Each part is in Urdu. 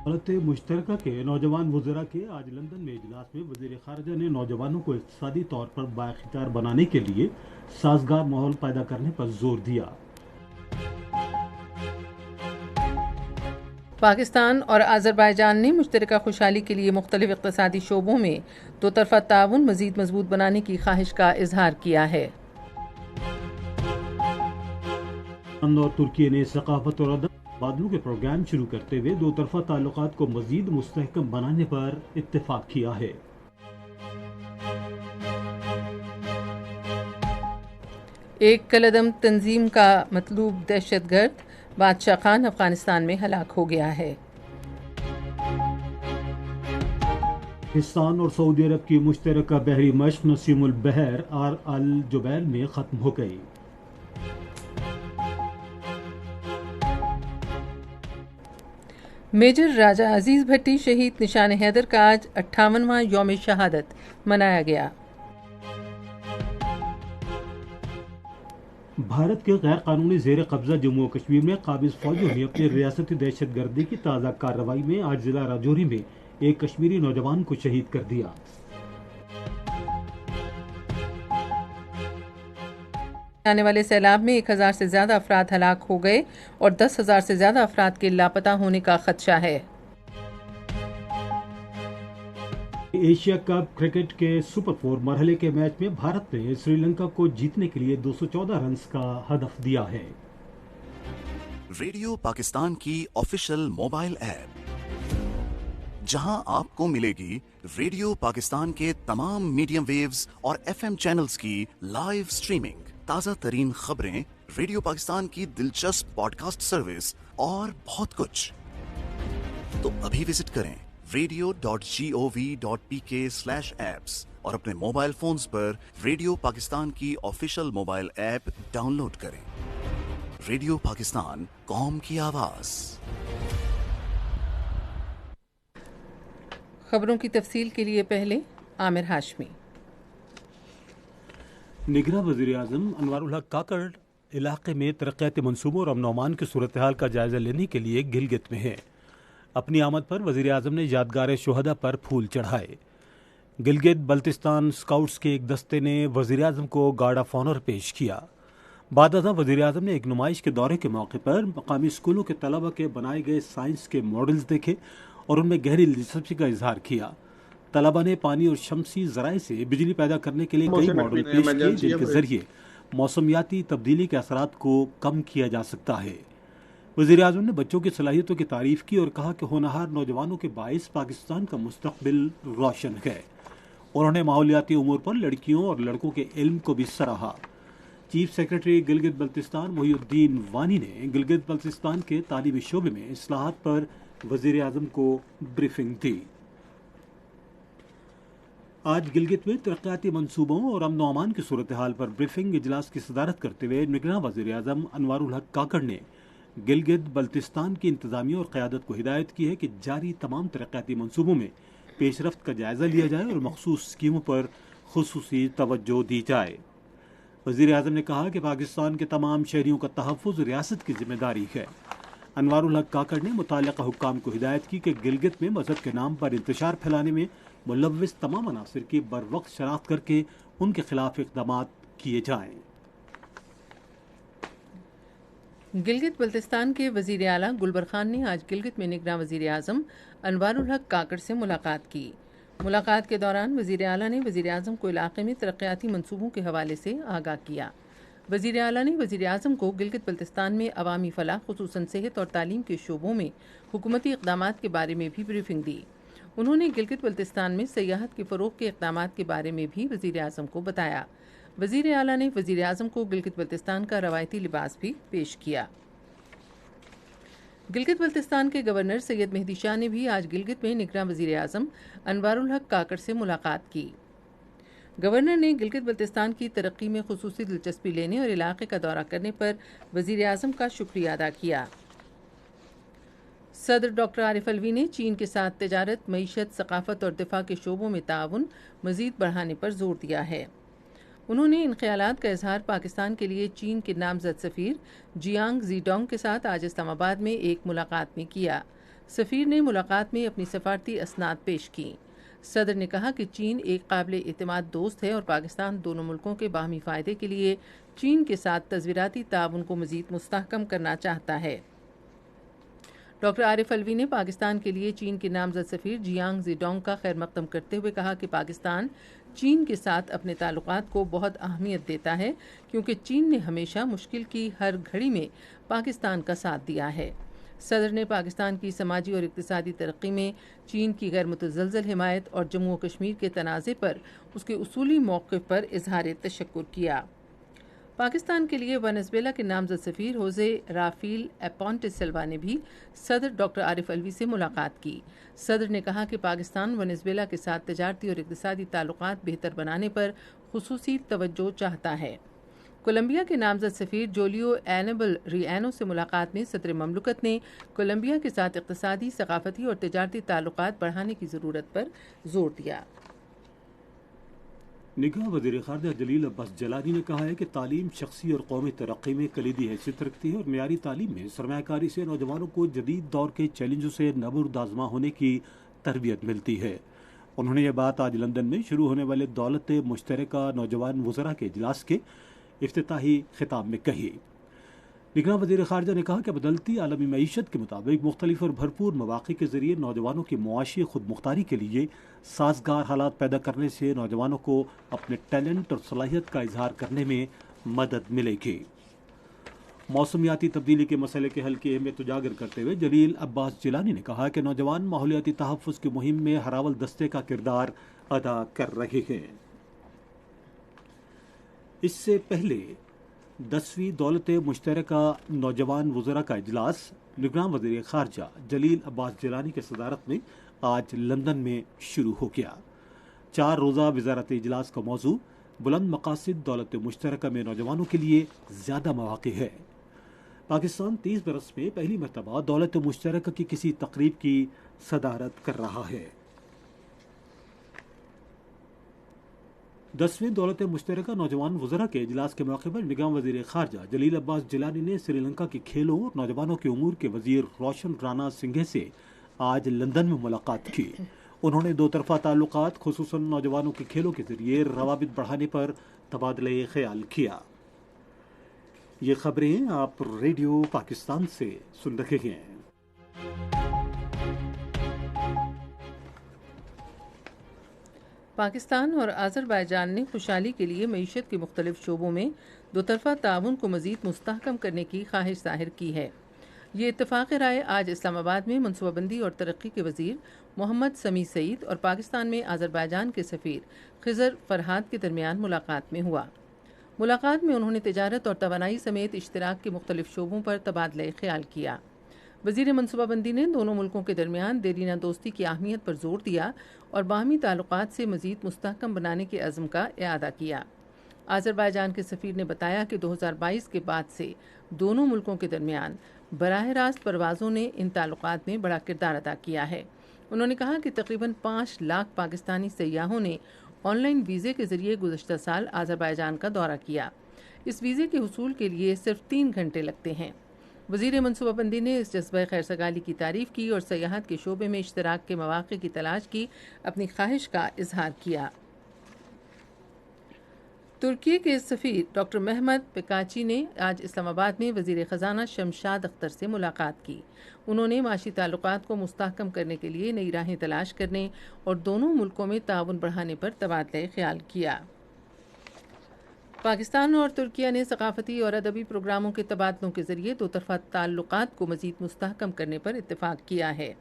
دولت مشترکہ کے نوجوان وزراء کے آج لندن میں اجلاس میں وزیر خارجہ نے نوجوانوں کو اقتصادی طور پر بااختیار بنانے کے لیے سازگار ماحول پیدا کرنے پر زور دیا۔ پاکستان اور آذربائیجان نے مشترکہ خوشحالی کے لیے مختلف اقتصادی شعبوں میں دو طرفہ تعاون مزید مضبوط بنانے کی خواہش کا اظہار کیا ہے۔ اور ترکی نے ثقافت اور ادب تبادلوں کے پروگرام شروع کرتے ہوئے دو طرفہ تعلقات کو مزید مستحکم بنانے پر اتفاق کیا ہے۔ ایک کالعدم تنظیم کا مطلوب دہشت گرد بادشاہ خان افغانستان میں ہلاک ہو گیا ہے۔ پاکستان اور سعودی عرب کی مشترکہ بحری مشق نسیم البحر اور الجبیل میں ختم ہو گئی۔ میجر راجہ عزیز بھٹی شہید نشان حیدر کا آج 58واں یوم شہادت منایا گیا۔ بھارت کے غیر قانونی زیر قبضہ جموں و کشمیر میں قابض فوجیوں نے اپنی ریاستی دہشت گردی کی تازہ کارروائی میں آج ضلع راجوری میں ایک کشمیری نوجوان کو شہید کر دیا۔ آنے والے سیلاب میں 1000 سے زیادہ افراد ہلاک ہو گئے اور 10,000 سے زیادہ افراد کے لاپتہ ہونے کا خدشہ ہے۔ ایشیا کپ کرکٹ کے سپر 4 مرحلے کے میچ میں بھارت نے سری لنکا کو جیتنے کے لیے 214 رنز کا ہدف دیا ہے۔ ریڈیو پاکستان کی آفیشیل موبائل ایپ، جہاں آپ کو ملے گی ریڈیو پاکستان کے تمام میڈیم ویوز اور FM چینلز کی لائیو سٹریمنگ، تازہ ترین خبریں، ریڈیو پاکستان کی دلچسپ پوڈ کاسٹ سروس اور بہت کچھ۔ تو ابھی وزٹ کریں radio.gov.pk/apps اور اپنے موبائل فونز پر ریڈیو پاکستان کی official mobile app download کریں۔ ریڈیو پاکستان، قوم کی آواز۔ خبروں کی تفصیل کے لیے پہلے عامر ہاشمی۔ نگراں وزیر اعظم انوار الحق کاکڑ علاقے میں ترقیاتی منصوبوں اور امن و امان کی صورتحال کا جائزہ لینے کے لیے گلگت میں ہیں۔ اپنی آمد پر وزیر اعظم نے یادگار شہداء پر پھول چڑھائے۔ گلگت بلتستان اسکاؤٹس کے ایک دستے نے وزیر اعظم کو گارڈ آف آنر پیش کیا۔ بعد ازاں وزیر اعظم نے ایک نمائش کے دورے کے موقع پر مقامی اسکولوں کے طلبہ کے بنائے گئے سائنس کے ماڈلز دیکھے اور ان میں گہری دلچسپی کا اظہار کیا۔ طلبہ نے پانی اور شمسی ذرائع سے بجلی پیدا کرنے کے لیے کئی ماڈل پیش کیے جن کے ذریعے موسمیاتی تبدیلی کے اثرات کو کم کیا جا سکتا ہے۔ وزیر اعظم نے بچوں کی صلاحیتوں کی تعریف کی اور کہا کہ ہونہار نوجوانوں کے باعث پاکستان کا مستقبل روشن ہے۔ انہوں نے ماحولیاتی امور پر لڑکیوں اور لڑکوں کے علم کو بھی سراہا۔ چیف سیکرٹری گلگت بلتستان محی الدین وانی نے گلگت بلتستان کے تعلیمی شعبے میں اصلاحات پر وزیر اعظم کو بریفنگ دی۔ آج گلگت میں ترقیاتی منصوبوں اور امن و امان کی صورتحال پر بریفنگ اجلاس کی صدارت کرتے ہوئے نگراں وزیر اعظم انوار الحق کاکڑ نے گلگت بلتستان کی انتظامیہ اور قیادت کو ہدایت کی ہے کہ جاری تمام ترقیاتی منصوبوں میں پیش رفت کا جائزہ لیا جائے اور مخصوص اسکیموں پر خصوصی توجہ دی جائے۔ وزیر اعظم نے کہا کہ پاکستان کے تمام شہریوں کا تحفظ ریاست کی ذمہ داری ہے۔ انوار الحق کاکڑ نے متعلقہ حکام کو ہدایت کی کہ گلگت میں مذہب کے نام پر انتشار پھیلانے میں ملوث تمام عناصر کی بروقت شناخت کر کے ان کے خلاف اقدامات کیے جائیں۔ گلگت بلتستان کے وزیر اعلیٰ گلبر خان نے آج گلگت میں نگراں وزیر اعظم انوار الحق کاکڑ سے ملاقات کی۔ ملاقات کے دوران وزیر اعلیٰ نے وزیر اعظم کو علاقے میں ترقیاتی منصوبوں کے حوالے سے آگاہ کیا۔ وزیر اعلیٰ نے وزیر اعظم کو گلگت بلتستان میں عوامی فلاح خصوصاً صحت اور تعلیم کے شعبوں میں حکومتی اقدامات کے بارے میں بھی بریفنگ دی۔ انہوں نے گلگت بلتستان میں سیاحت کے فروغ کے اقدامات کے بارے میں بھی وزیر اعظم کو بتایا۔ وزیر اعلیٰ نے وزیر اعظم کو گلگت بلتستان کا روایتی لباس بھی پیش کیا۔ گلگت بلتستان کے گورنر سید مہدی شاہ نے بھی آج گلگت میں نگراں وزیر اعظم انوار الحق کاکڑ سے ملاقات کی۔ گورنر نے گلگت بلتستان کی ترقی میں خصوصی دلچسپی لینے اور علاقے کا دورہ کرنے پر وزیر اعظم کا شکریہ ادا کیا۔ صدر ڈاکٹر عارف الوی نے چین کے ساتھ تجارت، معیشت، ثقافت اور دفاع کے شعبوں میں تعاون مزید بڑھانے پر زور دیا ہے۔ انہوں نے ان خیالات کا اظہار پاکستان کے لیے چین کے نامزد سفیر جیانگ زیڈونگ کے ساتھ آج اسلام آباد میں ایک ملاقات میں کیا۔ سفیر نے ملاقات میں اپنی سفارتی اسناد پیش کی۔ صدر نے کہا کہ چین ایک قابل اعتماد دوست ہے اور پاکستان دونوں ملکوں کے باہمی فائدے کے لیے چین کے ساتھ تصویراتی تعاون کو مزید مستحکم کرنا چاہتا ہے۔ ڈاکٹر عارف الوی نے پاکستان کے لیے چین کے نامزد سفیر جیانگ زیڈونگ کا خیر مقدم کرتے ہوئے کہا کہ پاکستان چین کے ساتھ اپنے تعلقات کو بہت اہمیت دیتا ہے کیونکہ چین نے ہمیشہ مشکل کی ہر گھڑی میں پاکستان کا ساتھ دیا ہے۔ صدر نے پاکستان کی سماجی اور اقتصادی ترقی میں چین کی غیر متزلزل حمایت اور جموں و کشمیر کے تنازع پر اس کے اصولی موقف پر اظہار تشکر کیا۔ پاکستان کے لیے وینزویلا کے نامزد سفیر ہوزے رافیل اپونٹے سلوا نے بھی صدر ڈاکٹر عارف الوی سے ملاقات کی۔ صدر نے کہا کہ پاکستان وینزویلا کے ساتھ تجارتی اور اقتصادی تعلقات بہتر بنانے پر خصوصی توجہ چاہتا ہے۔ کولمبیا کے نامزد سفیر جولیو اینبل ریانو سے ملاقات میں صدر مملکت نے کولمبیا کے ساتھ اقتصادی، ثقافتی اور تجارتی تعلقات بڑھانے کی ضرورت پر زور دیا۔ نگراں وزیر خارجہ جلیل عباس جیلانی نے کہا ہے کہ تعلیم شخصی اور قومی ترقی میں کلیدی حیثیت رکھتی ہے اور معیاری تعلیم میں سرمایہ کاری سے نوجوانوں کو جدید دور کے چیلنجوں سے نبرد آزما ہونے کی تربیت ملتی ہے۔ انہوں نے یہ بات آج لندن میں شروع ہونے والے دولت مشترکہ نوجوان وزراء کے اجلاس کے افتتاحی خطاب میں کہی۔ نگراں وزیر خارجہ نے کہا کہ بدلتی عالمی معیشت کے مطابق مختلف اور بھرپور مواقع کے ذریعے نوجوانوں کی معاشی خود مختاری کے لیے سازگار حالات پیدا کرنے سے نوجوانوں کو اپنے ٹیلنٹ اور صلاحیت کا اظہار کرنے میں مدد ملے گی۔ موسمیاتی تبدیلی کے مسئلے کے حل کی اہمیت اجاگر کرتے ہوئے جلیل عباس جیلانی نے کہا کہ نوجوان ماحولیاتی تحفظ کی مہم میں ہراول دستے کا کردار ادا کر رہے ہیں۔ اس سے پہلے 10ویں دولت مشترکہ نوجوان وزراء کا اجلاس نگراں وزیر خارجہ جلیل عباس جیلانی کی صدارت میں آج لندن میں شروع ہو گیا۔ 4 روزہ وزارتی اجلاس کا موضوع بلند مقاصد دولت مشترکہ میں نوجوانوں کے لیے زیادہ مواقع ہے۔ پاکستان 30 برس میں پہلی مرتبہ دولت مشترکہ کی کسی تقریب کی صدارت کر رہا ہے۔ 10ویں دولت مشترکہ نوجوان وزراء کے اجلاس کے موقع پر نگراں وزیر خارجہ جلیل عباس جیلانی نے سری لنکا کے کھیلوں اور نوجوانوں کے امور کے وزیر روشن رانا سنگھے سے آج لندن میں ملاقات کی۔ انہوں نے دو طرفہ تعلقات خصوصاً نوجوانوں کے کھیلوں کے ذریعے روابط بڑھانے پر تبادلہ خیال کیا۔ یہ خبریں آپ ریڈیو پاکستان سے سن رہے ہیں۔ پاکستان اور آذربائیجان نے خوشحالی کے لیے معیشت کے مختلف شعبوں میں دو طرفہ تعاون کو مزید مستحکم کرنے کی خواہش ظاہر کی ہے۔ یہ اتفاق رائے آج اسلام آباد میں منصوبہ بندی اور ترقی کے وزیر محمد سمیع سعید اور پاکستان میں آذربائیجان کے سفیر خضر فرحات کے درمیان ملاقات میں ہوا۔ ملاقات میں انہوں نے تجارت اور توانائی سمیت اشتراک کے مختلف شعبوں پر تبادلہ خیال کیا۔ وزیر منصوبہ بندی نے دونوں ملکوں کے درمیان دیرینہ دوستی کی اہمیت پر زور دیا اور باہمی تعلقات سے مزید مستحکم بنانے کے عزم کا اعادہ کیا۔ آذربائیجان کے سفیر نے بتایا کہ 2022 کے بعد سے دونوں ملکوں کے درمیان براہ راست پروازوں نے ان تعلقات میں بڑا کردار ادا کیا ہے۔ انہوں نے کہا کہ تقریباً 5 لاکھ پاکستانی سیاحوں نے آن لائن ویزے کے ذریعے گزشتہ سال آذربائیجان کا دورہ کیا۔ اس ویزے کے حصول کے لیے صرف 3 گھنٹے لگتے ہیں۔ وزیر منصوبہ بندی نے اس جذبہ خیرسگالی کی تعریف کی اور سیاحت کے شعبے میں اشتراک کے مواقع کی تلاش کی اپنی خواہش کا اظہار کیا۔ ترکی کے سفیر ڈاکٹر محمد پکاچی نے آج اسلام آباد میں وزیر خزانہ شمشاد اختر سے ملاقات کی۔ انہوں نے معاشی تعلقات کو مستحکم کرنے کے لیے نئی راہیں تلاش کرنے اور دونوں ملکوں میں تعاون بڑھانے پر تبادلہ خیال کیا۔ پاکستان اور ترکیہ نے ثقافتی اور ادبی پروگراموں کے تبادلوں کے ذریعے دو طرفہ تعلقات کو مزید مستحکم کرنے پر اتفاق کیا ہے۔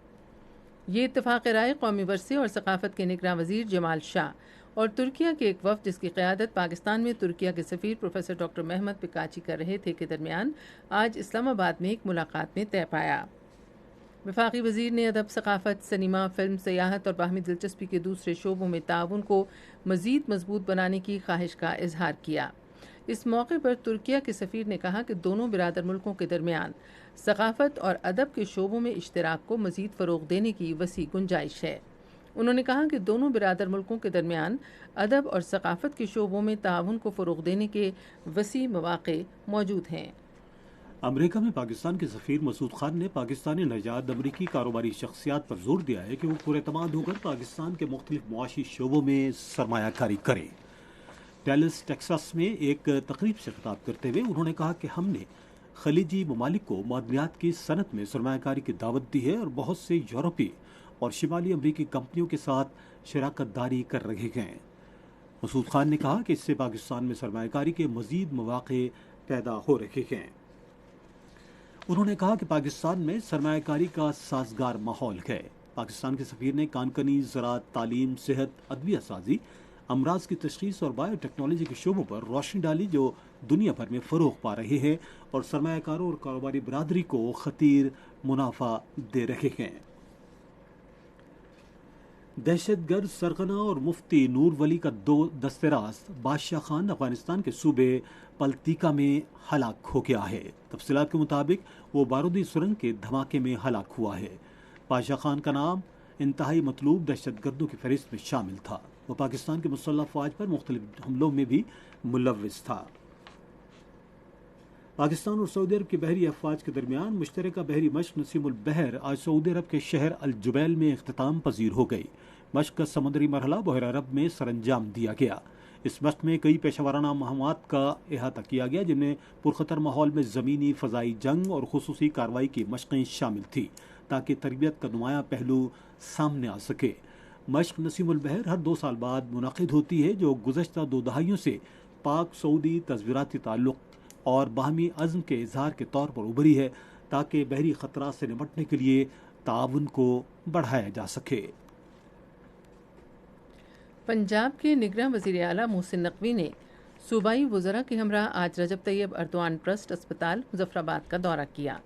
یہ اتفاق رائے قومی ورثے اور ثقافت کے نگراں وزیر جمال شاہ اور ترکیہ کے ایک وفد جس کی قیادت پاکستان میں ترکیہ کے سفیر پروفیسر ڈاکٹر محمد پکاچی کر رہے تھے کے درمیان آج اسلام آباد میں ایک ملاقات میں طے پایا۔ وفاقی وزیر نے ادب، ثقافت، سنیما، فلم، سیاحت اور باہمی دلچسپی کے دوسرے شعبوں میں تعاون کو مزید مضبوط بنانے کی خواہش کا اظہار کیا۔ اس موقع پر ترکیہ کے سفیر نے کہا کہ دونوں برادر ملکوں کے درمیان ثقافت اور ادب کے شعبوں میں اشتراک کو مزید فروغ دینے کی وسیع گنجائش ہے۔ انہوں نے کہا کہ دونوں برادر ملکوں کے درمیان ادب اور ثقافت کے شعبوں میں تعاون کو فروغ دینے کے وسیع مواقع موجود ہیں۔ امریکہ میں پاکستان کے سفیر مسعود خان نے پاکستانی نژاد امریکی کاروباری شخصیات پر زور دیا ہے کہ وہ پراعتماد ہو کر پاکستان کے مختلف معاشی شعبوں میں سرمایہ کاری کریں۔ ڈیلس ٹیکساس میں ایک تقریب سے خطاب کرتے ہوئے انہوں نے کہا کہ ہم نے خلیجی ممالک کو معدنیات کی صنعت میں سرمایہ کاری کی دعوت دی ہے اور بہت سے یورپی اور شمالی امریکی کمپنیوں کے ساتھ شراکت داری کر رہے ہیں۔ مسعود خان نے کہا کہ اس سے پاکستان میں سرمایہ کاری کے مزید مواقع پیدا ہو رہے ہیں۔ انہوں نے کہا کہ پاکستان میں سرمایہ کاری کا سازگار ماحول ہے۔ پاکستان کے سفیر نے کانکنی، زراعت، تعلیم، صحت، ادویہ سازی، امراض کی تشخیص اور بایو ٹیکنالوجی کے شعبوں پر روشنی ڈالی جو دنیا بھر میں فروغ پا رہے ہیں اور سرمایہ کاروں اور کاروباری برادری کو خطیر منافع دے رہے ہیں۔ دہشت گرد سرغنہ اور مفتی نور ولی کا دست راست بادشاہ خان افغانستان کے صوبے پلتیکا میں ہلاک ہو گیا ہے۔ تفصیلات کے مطابق وہ بارودی سرنگ کے دھماکے میں ہلاک ہوا ہے۔ بادشاہ خان کا نام انتہائی مطلوب دہشت گردوں کی فہرست میں شامل تھا۔ وہ پاکستان کے مسلح افواج پر مختلف حملوں میں بھی ملوث تھا۔ پاکستان اور سعودی عرب کی بحری افواج کے درمیان مشترکہ بحری مشق نسیم البحر آج سعودی عرب کے شہر الجبیل میں اختتام پذیر ہو گئی۔ مشق کا سمندری مرحلہ بحیرہ عرب میں سر انجام دیا گیا۔ اس مشق میں کئی پیشہ ورانہ مہمات کا احاطہ کیا گیا، جن میں پرخطر ماحول میں زمینی فضائی جنگ اور خصوصی کارروائی کی مشقیں شامل تھیں تاکہ تربیت کا نمایاں پہلو سامنے آ سکے۔ مشق نسیم البحر ہر 2 سال بعد منعقد ہوتی ہے، جو گزشتہ 2 دہائیوں سے پاک سعودی تصویراتی تعلق اور باہمی عزم کے اظہار کے طور پر ابھری ہے تاکہ بحری خطرات سے نمٹنے کے لیے تعاون کو بڑھایا جا سکے۔ پنجاب کے نگراں وزیر اعلیٰ محسن نقوی نے صوبائی وزراء کے ہمراہ آج رجب طیب اردوان ٹرسٹ اسپتال مظفرآباد کا دورہ کیا۔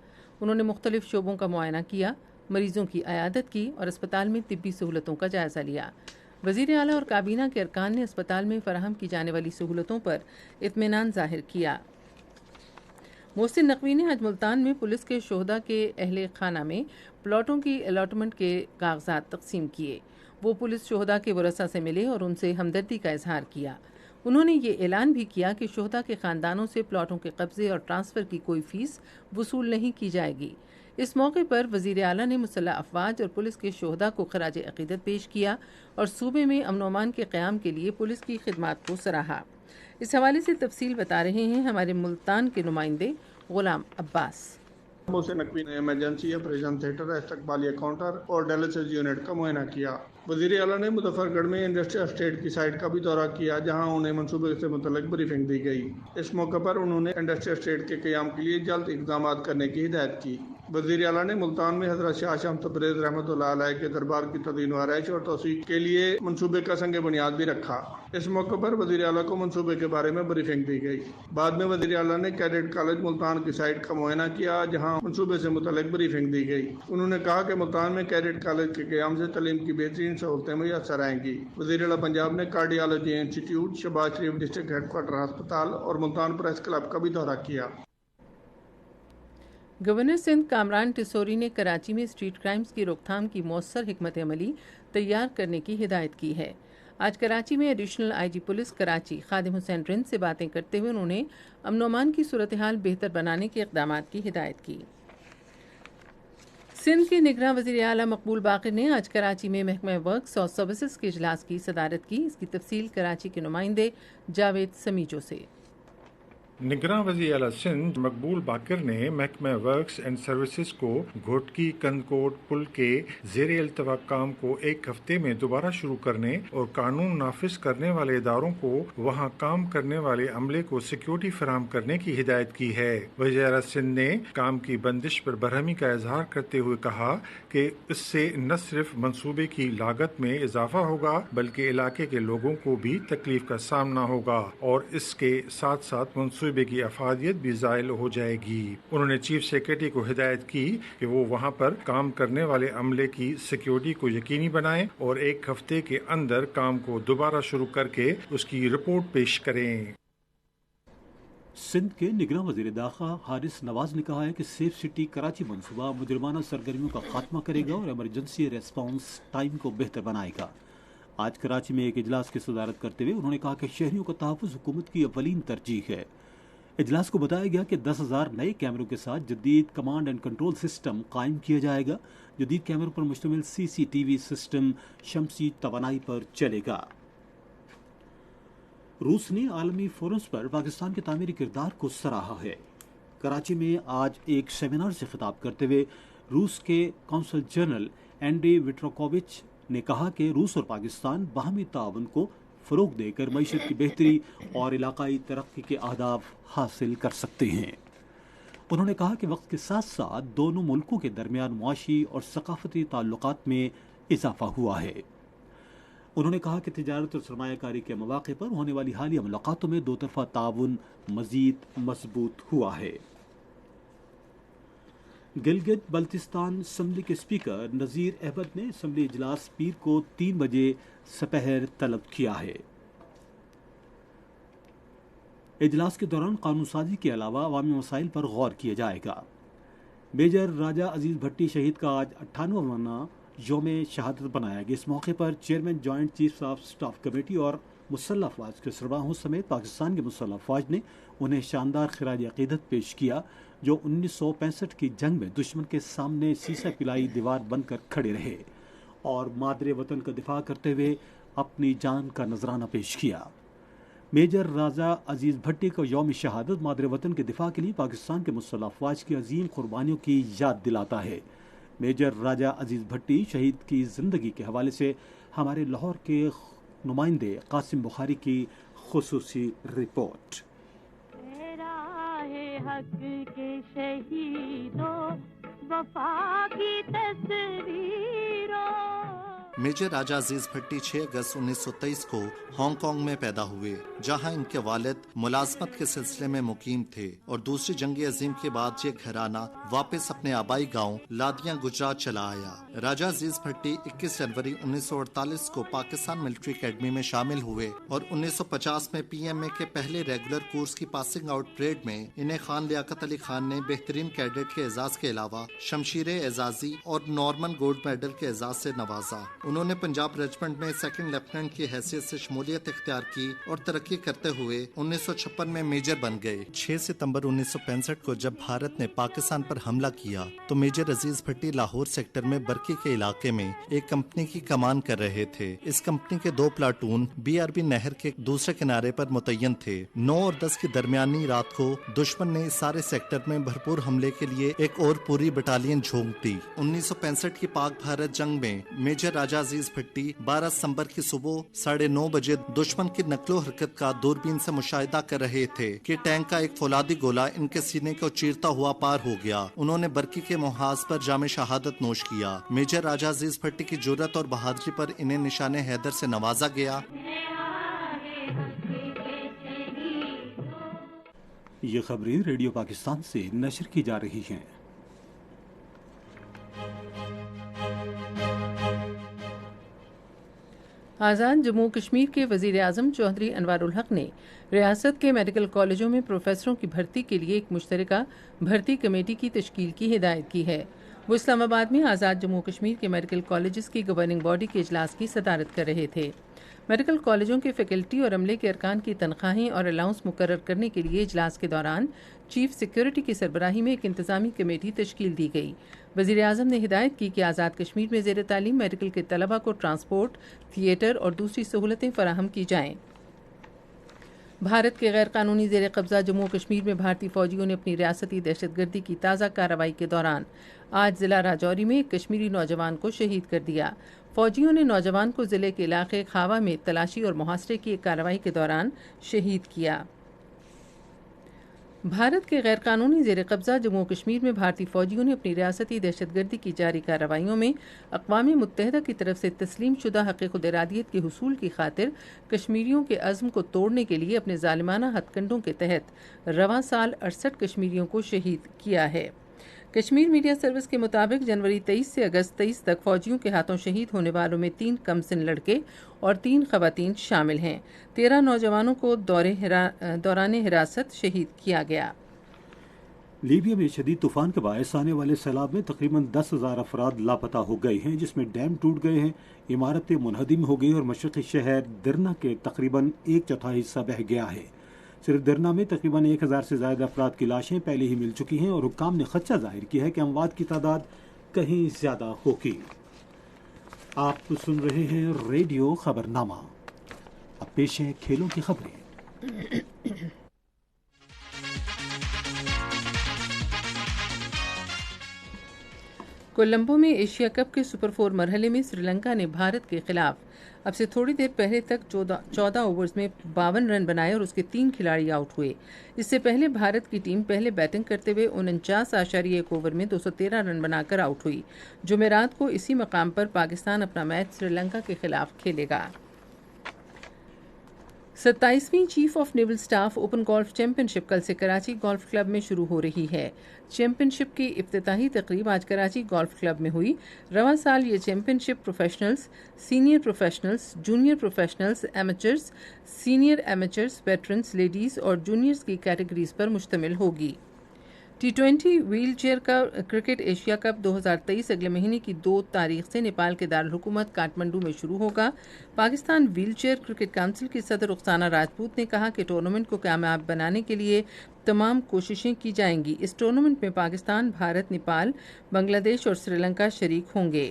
انہوں نے مختلف شعبوں کا معائنہ کیا، مریضوں کی عیادت کی اور اسپتال میں طبی سہولتوں کا جائزہ لیا۔ وزیر اعلیٰ اور کابینہ کے ارکان نے اسپتال میں فراہم کی جانے والی سہولتوں پر اطمینان ظاہر کیا۔ محسن نقوی نے آج ملتان میں پولیس کے شہداء کے اہل خانہ میں پلاٹوں کی الاٹمنٹ کے کاغذات تقسیم کیے۔ وہ پولیس شہداء کے ورثاء سے ملے اور ان سے ہمدردی کا اظہار کیا۔ انہوں نے یہ اعلان بھی کیا کہ شہداء کے خاندانوں سے پلاٹوں کے قبضے اور ٹرانسفر کی کوئی فیس وصول نہیں کی جائے گی۔ اس موقع پر وزیر اعلیٰ نے مسلح افواج اور پولیس کے شہداء کو خراج عقیدت پیش کیا اور صوبے میں امن و امان کے قیام کے لیے پولیس کی خدمات کو سراہا۔ اس حوالے سے تفصیل بتا رہے ہیں ہمارے ملتان کے نمائندے غلام عباس۔ محسن نقوی نے ایمرجنسی آپریشن تھیٹر، استقبالیہ کاؤنٹر اور ڈائلسس یونٹ کا معائنہ کیا۔ وزیر اعلیٰ نے مظفر گڑھ میں انڈسٹریل اسٹیٹ کی سائٹ کا بھی دورہ کیا، جہاں انہیں منصوبے سے متعلق بریفنگ دی گئی۔ اس موقع پر انہوں نے انڈسٹریل اسٹیٹ کے قیام کے لیے جلد اقدامات کرنے کی ہدایت کی۔ وزیر اعلیٰ نے ملتان میں حضرت شاہ شمس تبریز رحمۃ اللہ علیہ کے دربار کی تدوین و آرائش اور توسیع کے لیے منصوبے کا سنگ بنیاد بھی رکھا۔ اس موقع پر وزیر اعلیٰ کو منصوبے کے بارے میں بریفنگ دی گئی۔ بعد میں وزیر اعلیٰ نے کیڈٹ کالج ملتان کی سائٹ کا معائنہ کیا، جہاں منصوبے سے متعلق بریفنگ دی گئی۔ انہوں نے کہا کہ ملتان میں کیڈٹ کالج کے قیام سے تعلیم کی بہترین سہولتیں میسر آئیں گی۔ وزیر اعلیٰ پنجاب نے کارڈیالوجی انسٹیٹیوٹ، شہباز شریف ڈسٹرکٹ ہیڈ کوارٹر ہسپتال اور ملتان پریس کلب کا بھی دورہ کیا۔ گورنر سندھ کامران ٹسوری نے کراچی میں اسٹریٹ کرائمز کی روک تھام کی مؤثر حکمت عملی تیار کرنے کی ہدایت کی ہے۔ آج کراچی میں additional I G police Karachi Khadim Hussain Rind سے باتیں کرتے ہوئے انہوں نے امن و امان کی صورتحال بہتر بنانے کے اقدامات کی ہدایت کی۔ سندھ کے نگراں وزیر اعلیٰ مقبول باقر نے آج کراچی میں محکمہ ورکس اور سروسز کے اجلاس کی صدارت کی۔ اس کی تفصیل کراچی کے نمائندے جاوید سمیجو سے۔ نگراں وزیر اعلیٰ سندھ مقبول باقر نے محکمہ ورکس اینڈ سروسز کو گھوٹکی کندکوٹ پل کے زیر التوا کام کو 1 ہفتے میں دوبارہ شروع کرنے اور قانون نافذ کرنے والے اداروں کو وہاں کام کرنے والے عملے کو سیکیورٹی فراہم کرنے کی ہدایت کی ہے۔ وزیر اعلیٰ سندھ نے کام کی بندش پر برہمی کا اظہار کرتے ہوئے کہا کہ اس سے نہ صرف منصوبے کی لاگت میں اضافہ ہوگا بلکہ علاقے کے لوگوں کو بھی تکلیف کا سامنا ہوگا اور اس کے ساتھ ساتھ منصوبے کی افادیت بھی زائل ہو جائے گی۔ انہوں نے چیف سیکرٹری کو ہدایت کی کہ وہ وہاں پر کام کرنے والے عملے کی سیکیورٹی کو یقینی بنائیں اور 1 ہفتے کے اندر کام کو دوبارہ شروع کر کے اس کی رپورٹ پیش کریں۔ سندھ کے نگراں وزیر داخلہ حارث نواز نے کہا ہے کہ سیف سٹی کراچی منصوبہ مجرمانہ سرگرمیوں کا خاتمہ کرے گا اور ایمرجنسی ریسپانس ٹائم کو بہتر بنائے گا۔ آج کراچی میں ایک اجلاس کی صدارت کرتے ہوئے انہوں نے کہا کہ شہریوں کا تحفظ حکومت کی اولین ترجیح ہے۔ اجلاس کو بتایا گیا کہ 10,000 نئے کیمروں کے ساتھ جدید کمانڈ اینڈ کنٹرول سسٹم قائم کیا جائے گا. جدید کیمروں پر مشتمل CCTV سسٹم شمسی توانائی پر چلے گا. روس نے عالمی فورمز پر پاکستان کے تعمیری کردار کو سراہا ہے. کراچی میں آج ایک سیمینار سے خطاب کرتے ہوئے روس کے کونسل جنرل اینڈری وٹروکووچ نے کہا کہ روس اور پاکستان باہمی تعاون کو فروغ دے کر معیشت کی بہتری اور علاقائی ترقی کے اہداف حاصل کر سکتے ہیں. انہوں نے کہا کہ وقت کے ساتھ ساتھ دونوں ملکوں کے درمیان معاشی اور ثقافتی تعلقات میں اضافہ ہوا ہے. انہوں نے کہا کہ تجارت اور سرمایہ کاری کے مواقع پر ہونے والی حالیہ ملاقاتوں میں دو طرفہ تعاون مزید مضبوط ہوا ہے. گلگت بلتستان اسمبلی کے اسپیکر نذیر احمد نے اسمبلی اجلاس پیر کو 3 بجے سپہر طلب کیا ہے. اجلاس کے دوران قانون سازی کے علاوہ عوامی مسائل پر غور کیا جائے گا. میجر راجہ عزیز بھٹی شہید کا آج 98واں یوم شہادت بنایا گیا. اس موقع پر chairman joint chief of staff committee اور مسلح افواج کے سربراہوں سمیت پاکستان کے مسلح افواج نے انہیں شاندار خراج عقیدت پیش کیا جو 1965 کی جنگ میں دشمن کے سامنے سیسہ پلائی دیوار بن کر کھڑے رہے اور مادر وطن کا دفاع کرتے ہوئے اپنی جان کا نذرانہ پیش کیا. میجر راجہ عزیز بھٹی کو یوم شہادت مادر وطن کے دفاع کے لیے پاکستان کے مسلح افواج کی عظیم قربانیوں کی یاد دلاتا ہے. میجر راجہ عزیز بھٹی شہید کی زندگی کے حوالے سے ہمارے لاہور کے نمائندے قاسم بخاری کی خصوصی رپورٹ. حق کے شہیدوں وفا کی تصویروں. میجر راجہ عزیز بھٹی 6 اگست 1923 کو ہانگ کانگ میں پیدا ہوئے، جہاں ان کے والد ملازمت کے سلسلے میں مقیم تھے اور دوسری جنگ عظیم کے بعد یہ گھرانہ واپس اپنے آبائی گاؤں لادیاں گجرات چلا آیا. راجہ عزیز بھٹی 21 جنوری 1948 کو پاکستان ملٹری اکیڈمی میں شامل ہوئے اور 1950 میں PMA کے پہلے ریگولر کورس کی پاسنگ آؤٹ پریڈ میں انہیں خان لیاقت علی خان نے بہترین کیڈٹ کے اعزاز کے علاوہ شمشیر اعزازی اور نارمن گولڈ میڈل کے اعزاز سے نوازا. انہوں نے پنجاب ریجمنٹ میں سیکنڈ لیفٹیننٹ کی حیثیت سے شمولیت اختیار کی اور ترقی کرتے ہوئے 1956 میں میجر بن گئے. 6 ستمبر 1965 کو جب بھارت نے پاکستان پر حملہ کیا تو میجر عزیز بھٹی لاہور سیکٹر میں برکی کے علاقے میں ایک کمپنی کی کمان کر رہے تھے. اس کمپنی کے 2 پلاٹون BRB نہر کے دوسرے کنارے پر متعین تھے. 9 اور 10 کی درمیانی رات کو دشمن نے اس سارے سیکٹر میں بھرپور حملے کے لیے ایک اور پوری بٹالین جھونک دی. 1965 کی پاک بھارت جنگ میں میجر راجہ عزیز بھٹی 12 ستمبر کی صبح 9:30 بجے دشمن کی نقل و حرکت کا دوربین سے مشاہدہ کر رہے تھے کہ ٹینک کا ایک فولادی گولہ ان کے سینے کو چیرتا ہوا پار ہو گیا. انہوں نے برکی کے محاذ پر جام شہادت نوش کیا. میجر راجہ عزیز بھٹی کی جرأت اور بہادری پر انہیں نشان حیدر سے نوازا گیا. یہ خبریں ریڈیو پاکستان سے نشر کی جا رہی ہیں. آزاد جموں کشمیر کے وزیر اعظم چودھری انوار الحق نے ریاست کے میڈیکل کالجوں میں پروفیسروں کی بھرتی کے لیے ایک مشترکہ بھرتی کمیٹی کی تشکیل کی ہدایت کی ہے. وہ اسلام آباد میں آزاد جموں کشمیر کے میڈیکل کالجز کی گورننگ باڈی کے اجلاس کی صدارت کر رہے تھے. میڈیکل کالجوں کے فیکلٹی اور عملے کے ارکان کی تنخواہیں اور الاؤنس مقرر کرنے کے لیے اجلاس کے دوران چیف سیکیورٹی کی سربراہی میں ایک انتظامی کمیٹی تشکیل دی گئی. وزیر اعظم نے ہدایت کی کہ آزاد کشمیر میں زیر تعلیم میڈیکل کے طلبہ کو ٹرانسپورٹ، تھیٹر اور دوسری سہولتیں فراہم کی جائیں. بھارت کے غیر قانونی زیر قبضہ جموں کشمیر میں بھارتی فوجیوں نے اپنی ریاستی دہشت گردی کی تازہ کارروائی کے دوران آج ضلع راجوری میں ایک کشمیری نوجوان کو شہید کر دیا. فوجیوں نے نوجوان کو ضلع کے علاقے خاوا میں تلاشی اور محاصرے کی ایک کارروائی کے دوران شہید کیا. بھارت کے غیر قانونی زیر قبضہ جموں کشمیر میں بھارتی فوجیوں نے اپنی ریاستی دہشت گردی کی جاری کارروائیوں میں اقوام متحدہ کی طرف سے تسلیم شدہ حق خود ارادیت کے حصول کی خاطر کشمیریوں کے عزم کو توڑنے کے لیے اپنے ظالمانہ ہتھ کنڈوں کے تحت رواں سال 68 کشمیریوں کو شہید کیا ہے. کشمیر میڈیا سروس کے مطابق جنوری 23 سے اگست 23 تک فوجیوں کے ہاتھوں شہید ہونے والوں میں 3 کم سن لڑکے اور 3 خواتین شامل ہیں. 13 نوجوانوں کو دوران حراست شہید کیا گیا. لیبیا میں شدید طوفان کے باعث آنے والے سیلاب میں تقریباً 10,000 افراد لاپتہ ہو گئے ہیں، جس میں ڈیم ٹوٹ گئے ہیں، عمارتیں منہدم ہو گئی اور مشرقی شہر درنا کے تقریباً 1/4 حصہ بہہ گیا ہے. صرف درنا میں تقریباً 1000 سے زائد افراد کی لاشیں پہلے ہی مل چکی ہیں اور حکام نے خدشہ ظاہر کیا ہے کہ اموات کی تعداد کہیں زیادہ ہوگی۔ آپ سن رہے ہیں ریڈیو خبرنامہ۔ اب پیش ہے کھیلوں کی خبریں۔ کولمبو میں ایشیا کپ کے سپر 4 مرحلے میں سری لنکا نے بھارت کے خلاف اب سے تھوڑی دیر پہلے تک 14 اوورز میں 52 رن بنائے اور اس کے 3 کھلاڑی آؤٹ ہوئے۔ اس سے پہلے بھارت کی ٹیم پہلے بیٹنگ کرتے ہوئے 49.1 اوور میں 213 رن بنا کر آؤٹ ہوئی۔ جمعرات کو اسی مقام پر پاکستان اپنا میچ سری لنکا کے خلاف کھیلے گا۔ 27ویں chief of naval staff open golf championship کل سے کراچی گولف کلب میں شروع ہو رہی ہے۔ چیمپئن شپ کی افتتاحی تقریب آج کراچی گولف کلب میں ہوئی۔ رواں سال یہ championship professionals, senior professionals, junior professionals, amateurs, senior amateurs, veterans, ladies اور جونیئرز کی کیٹیگریز پر مشتمل ہوگی۔ T20 wheelchair cricket Asia cup 2023 اگلے مہینے کی 2 تاریخ سے نیپال کے دارالحکومت کاٹمنڈو میں شروع ہوگا۔ Pakistan wheel chair cricket council کی صدر رخسانہ راجپوت نے کہا کہ ٹورنامنٹ کو کامیاب بنانے کے لیے تمام کوششیں کی جائیں گی۔ اس ٹورنامنٹ میں پاکستان، بھارت، نیپال، بنگلہ دیش اور سری لنکا شریک ہوں گے۔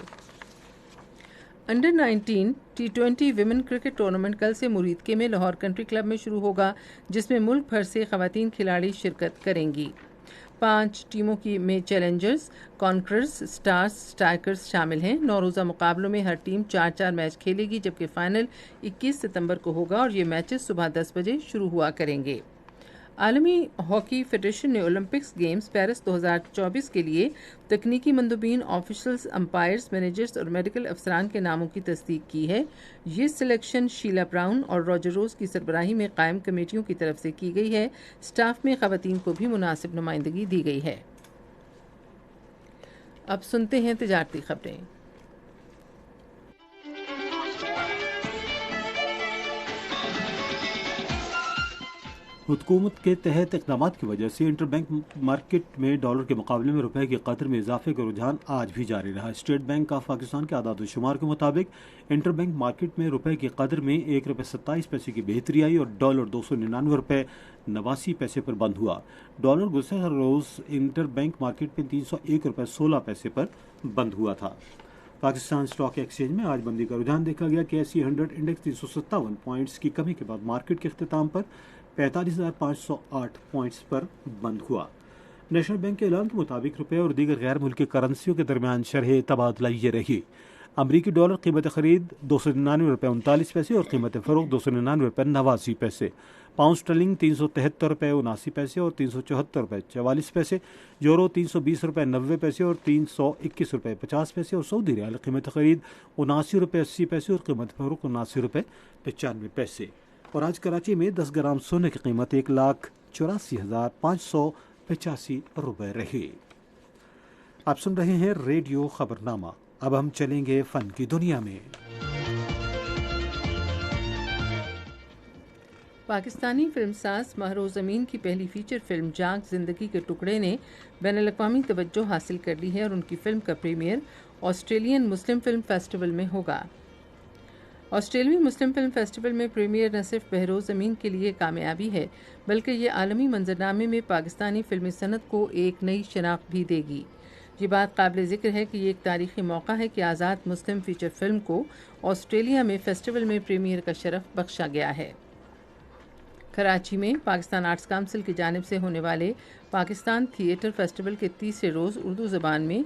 Under 19 T20 women cricket tournament کل سے مرید میں لاہور کنٹری کلب میں شروع ہوگا، جس میں ملک بھر سے خواتین کھلاڑی شرکت کریں گی۔ 5 ٹیموں میں چیلنجرز، کانکررز، سٹارز، سٹرائکرز شامل ہیں۔ 9 روزہ مقابلوں میں ہر ٹیم 4 میچ کھیلے گی، جبکہ فائنل 21 ستمبر کو ہوگا اور یہ میچز صبح 10 بجے شروع ہوا کریں گے۔ عالمی ہاکی فیڈریشن نے اولمپکس گیمز پیرس 2024 کے لیے تکنیکی مندوبین، آفیشلز، امپائرز، مینیجرز اور میڈیکل افسران کے ناموں کی تصدیق کی ہے۔ یہ سلیکشن شیلا براؤن اور راجر روز کی سربراہی میں قائم کمیٹیوں کی طرف سے کی گئی ہے۔ سٹاف میں خواتین کو بھی مناسب نمائندگی دی گئی ہے۔ اب سنتے ہیں تجارتی خبریں۔ حکومت کے تحت اقدامات کی وجہ سے انٹر بینک مارکیٹ میں ڈالر کے مقابلے میں روپے کی قدر میں اضافے کا رجحان آج بھی جاری رہا۔ اسٹیٹ بینک آف پاکستان کے اعداد و شمار کے مطابق انٹر بینک مارکیٹ میں روپے کی قدر میں 1 روپے 27 پیسے کی بہتری آئی اور ڈالر 299 روپے 89 پیسے پر بند ہوا۔ ڈالر گزشتہ روز انٹر بینک مارکیٹ میں 301 روپے 16 پیسے پر بند ہوا تھا۔ پاکستان اسٹاک ایکسچینج میں آج بندی کا رجحان دیکھا گیا کہ ایس سی 100 انڈیکس 357 پوائنٹس کی کمی کے بعد مارکیٹ کے اختتام پر 45,508 پوائنٹس پر بند ہوا۔ نیشنل بینک کے اعلان کے مطابق روپے اور دیگر غیر ملکی کرنسیوں کے درمیان شرح تبادلہ یہ رہی۔ امریکی ڈالر قیمت خرید 299 روپے 39 پیسے اور قیمت فروخت 299 روپے 89 پیسے۔ پاؤنڈ اسٹرلنگ 373 روپے 79 پیسے اور 374 روپے 44 پیسے۔ یورو 320 روپے 90 پیسے اور 321 روپے 50 پیسے اور سعودی ریال قیمت خرید 79 روپے 80 پیسے اور قیمت فروخت 79 روپے 95 پیسے۔ اور آج کراچی میں 10 گرام سونے کی قیمت 1,84,585 روپے رہی۔ آپ سن رہے ہیں ریڈیو خبرنامہ۔ اب ہم چلیں گے فن کی دنیا میں۔ پاکستانی فلم ساز مہروز امین کی پہلی فیچر فلم جاگ زندگی کے ٹکڑے نے بین الاقوامی توجہ حاصل کر لی ہے اور ان کی فلم کا پریمیئر آسٹریلین مسلم فلم فیسٹیول میں ہوگا۔ آسٹریلوی مسلم فلم فیسٹیول میں پریمیئر نہ صرف مہروز امین کے لیے کامیابی ہے بلکہ یہ عالمی منظرنامے میں پاکستانی فلمی صنعت کو ایک نئی شناخت بھی دے گی۔ یہ بات قابل ذکر ہے کہ یہ ایک تاریخی موقع ہے کہ آزاد مسلم فیچر فلم کو آسٹریلیا میں فیسٹیول میں پریمیئر کا شرف بخشا گیا ہے۔ کراچی میں پاکستان آرٹس کونسل کی جانب سے ہونے والے پاکستان تھیٹر فیسٹیول کے تیسرے روز اردو زبان میں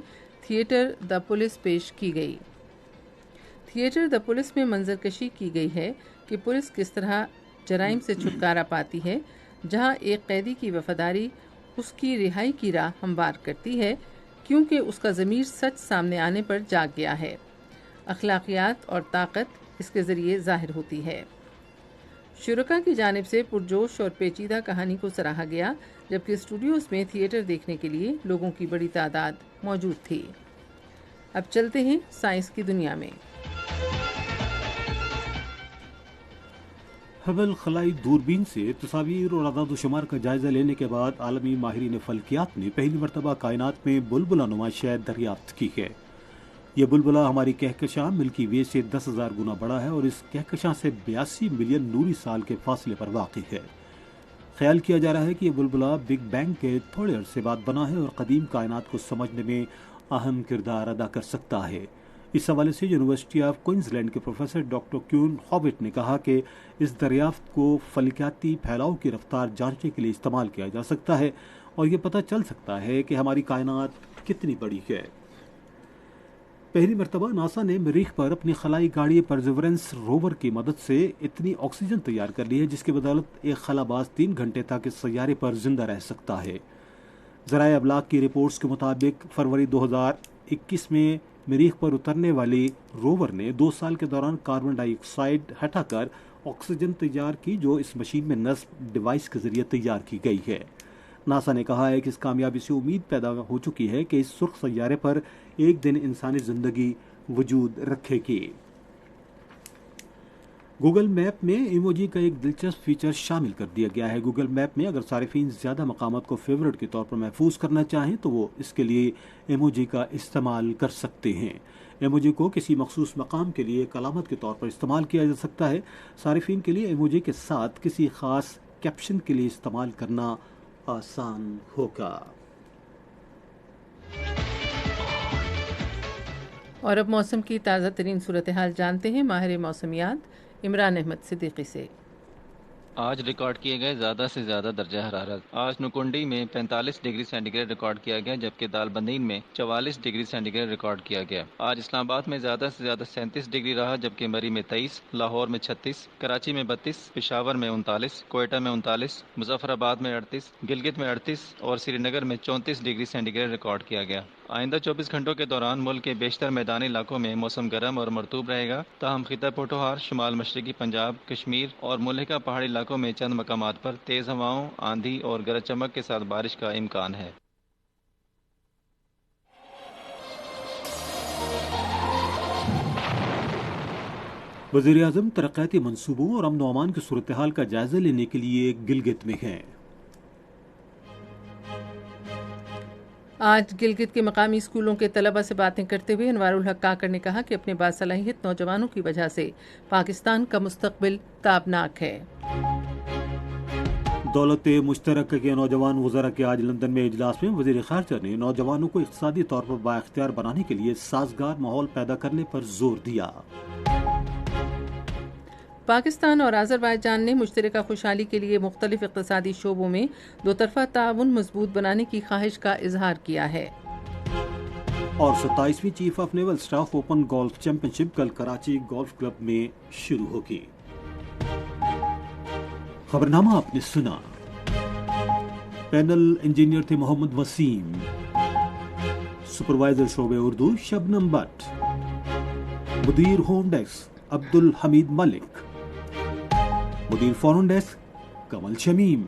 تھیٹر دا پولیس پیش کی گئی۔ تھیٹر دا پولیس میں منظر کشی کی گئی ہے کہ پولیس کس طرح جرائم سے چھٹکارا پاتی ہے، جہاں ایک قیدی کی وفاداری اس کی رہائی کی راہ ہموار کرتی ہے کیونکہ اس کا ضمیر سچ سامنے آنے پر جاگ گیا ہے۔ اخلاقیات اور طاقت اس کے ذریعے ظاہر ہوتی ہے۔ شرکا کی جانب سے پرجوش اور پیچیدہ کہانی کو سراہا گیا، جبکہ اسٹوڈیوز میں تھیٹر دیکھنے کے لیے لوگوں کی بڑی تعداد موجود تھی۔ اب چلتے ہیں سائنس کی دنیا میں۔ ہبل خلائی دوربین سے تصاویر اور اعداد و شمار کا جائزہ لینے کے بعد عالمی ماہرین فلکیات نے پہلی مرتبہ کائنات میں بلبلہ نما شے دریافت کی ہے۔ یہ بلبلہ ہماری کہکشاں ملکی وے سے 10,000 گنا بڑا ہے اور اس کہکشاں سے 82 ملین نوری سال کے فاصلے پر واقع ہے۔ خیال کیا جا رہا ہے کہ یہ بلبلہ بگ بینگ کے تھوڑے عرصے بعد بنا ہے اور قدیم کائنات کو سمجھنے میں اہم کردار ادا کر سکتا ہے۔ اس حوالے سے یونیورسٹی آف کوئنز لینڈ کے پروفیسر ڈاکٹر کیون ہاوٹ نے کہا کہ اس دریافت کو فلکیاتی پھیلاؤ کی رفتار جانچنے کے لیے استعمال کیا جا سکتا ہے اور یہ پتہ چل سکتا ہے کہ ہماری کائنات کتنی بڑی ہے۔ پہلی مرتبہ ناسا نے مریخ پر اپنی خلائی گاڑی پرزیورنس روور کی مدد سے اتنی آکسیجن تیار کر لی ہے جس کی بدولت ایک خلا باز 3 گھنٹے تک اس سیارے پر زندہ رہ سکتا ہے۔ ذرائع ابلاغ کی رپورٹس کے مطابق فروری 2021 میں مریخ پر اترنے والی روور نے 2 سال کے دوران کاربن ڈائی آکسائیڈ ہٹا کر آکسیجن تیار کی جو اس مشین میں نصب ڈیوائس کے ذریعے تیار کی گئی ہے۔ ناسا نے کہا ہے کہ اس کامیابی سے امید پیدا ہو چکی ہے کہ اس سرخ سیارے پر ایک دن انسانی زندگی وجود رکھے گی۔ گوگل میپ میں ایموجی کا ایک دلچسپ فیچر شامل کر دیا گیا ہے۔ گوگل میپ میں اگر صارفین زیادہ مقامات کو فیورٹ کے طور پر محفوظ کرنا چاہیں تو وہ اس کے لیے ایموجی کا استعمال کر سکتے ہیں۔ ایموجی کو کسی مخصوص مقام کے لیے ایک علامت کے طور پر استعمال کیا جا سکتا ہے۔ صارفین کے لیے ایموجی کے ساتھ کسی خاص کیپشن کے لیے استعمال کرنا آسان ہوگا۔ اور اب موسم کی تازہ ترین صورتحال جانتے ہیں ماہر موسمیات عمران احمد صدیقی سے۔ آج ریکارڈ کیے گئے زیادہ سے زیادہ درجہ حرارت۔ آج نکونڈی میں 45 ڈگری سینٹی گریڈ ریکارڈ کیا گیا جبکہ دالبندین میں 44 ڈگری سینٹی گریڈ ریکارڈ کیا گیا۔ آج اسلام آباد میں زیادہ سے زیادہ 37 ڈگری رہا جبکہ مری میں 23، لاہور میں 36، کراچی میں 32، پشاور میں 39، کوئٹہ میں 39، مظفر آباد میں 38، گلگت میں 38 اور سری نگر میں 34 ڈگری سینٹی گریڈ ریکارڈ کیا گیا۔ آئندہ 24 گھنٹوں کے دوران ملک کے بیشتر میدانی علاقوں میں موسم گرم اور مرطوب رہے گا، تاہم خطہ پوٹوہار، شمال مشرقی پنجاب، کشمیر اور ملحقہ پہاڑی علاقوں میں چند مقامات پر تیز ہواؤں، آندھی اور گرج چمک کے ساتھ بارش کا امکان ہے۔ وزیر اعظم ترقیاتی منصوبوں اور امن و امان کی صورتحال کا جائزہ لینے کے لیے گلگت میں ہیں۔ آج گلگت کے مقامی اسکولوں کے طلبہ سے باتیں کرتے ہوئے انوار الحق کاکڑ نے کہا کہ اپنے باصلاحیت نوجوانوں کی وجہ سے پاکستان کا مستقبل تابناک ہے۔ دولت مشترکہ کے نوجوان وزراء کے آج لندن میں اجلاس میں وزیر خارجہ نے نوجوانوں کو اقتصادی طور پر بااختیار بنانے کے لیے سازگار ماحول پیدا کرنے پر زور دیا۔ پاکستان اور آذربائیجان نے مشترکہ خوشحالی کے لیے مختلف اقتصادی شعبوں میں دو طرفہ تعاون مضبوط بنانے کی خواہش کا اظہار کیا ہے۔ اور 27ویں chief of naval staff open golf championship کل کراچی گولف کلب میں شروع ہوگی۔ خبرنامہ آپ نے سنا۔ پینل انجینئر تھے محمد وسیم، سپروائزر شعبہ اردو شبنم but, مدیر home desk Abdul Hamid Malik, مدیر foreign desk Kamal Shamim,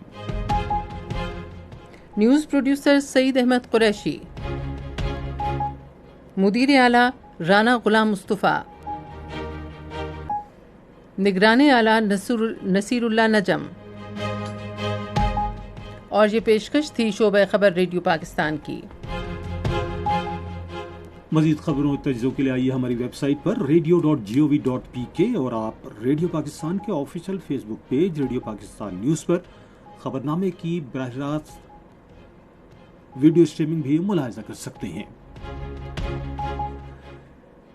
news producer سعید احمد قریشی، مدیر اعلیٰ رانا غلام مصطفیٰ، نگران اعلیٰ نصیر اللہ نجم۔ اور یہ پیشکش تھی شعبہ خبر ریڈیو پاکستان کی۔ مزید خبروں اور تجزیوں کے لیے آئیے ہماری ویب سائٹ پر radio.gov.pk اور آپ ریڈیو پاکستان کے آفیشیل فیس بک پیج ریڈیو پاکستان نیوز پر خبرنامے کی براہ راست ویڈیو اسٹریمنگ بھی ملاحظہ کر سکتے ہیں۔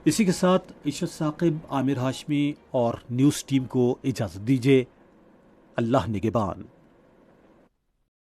اسی کے ساتھ عشرت ثاقب، عامر ہاشمی اور نیوز ٹیم کو اجازت دیجیے۔ اللہ نگہبان۔